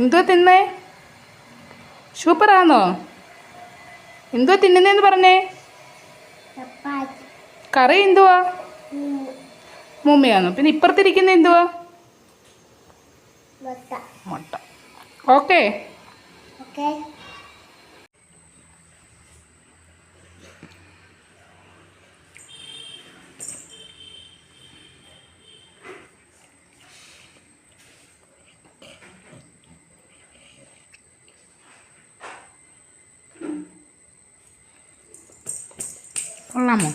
എന്തോ തിന്നേ? സൂപ്പറാണോ? എന്തോ തിന്നുന്നേന്ന് പറഞ്ഞേ? കറി എന്തുവാ? മുമ്മയാണോ? പിന്നെ ഇപ്പുറത്തിരിക്കുന്ന എന്തുവാ? മുട്ട. ഓക്കേ. കൊള്ളാമോ?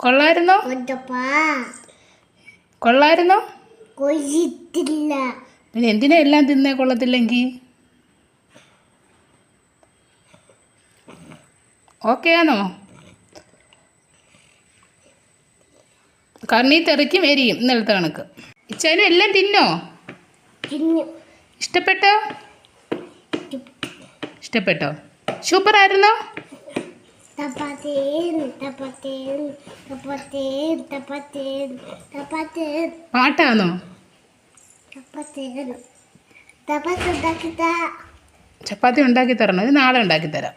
കൊള്ളായിരുന്നോ? കൊള്ളായിരുന്നോ? പിന്നെ എന്തിനാ എല്ലാം തിന്നേ കൊള്ളത്തില്ലെങ്കിൽ? ഓക്കെ ആണോ? കണ്ണി തെറിക്കും എരിയും ഇന്നലത്തെ കണക്ക്. ഇച്ചാനും എല്ലാം തിന്നോ? ഇഷ്ടപ്പെട്ടോ? ഇഷ്ടപ്പെട്ടോ? സൂപ്പറായിരുന്നോ? പാട്ടാണോ? ചപ്പാത്തി ഉണ്ടാക്കി തരണോ? ഇത് നാളെ ഉണ്ടാക്കി തരാം.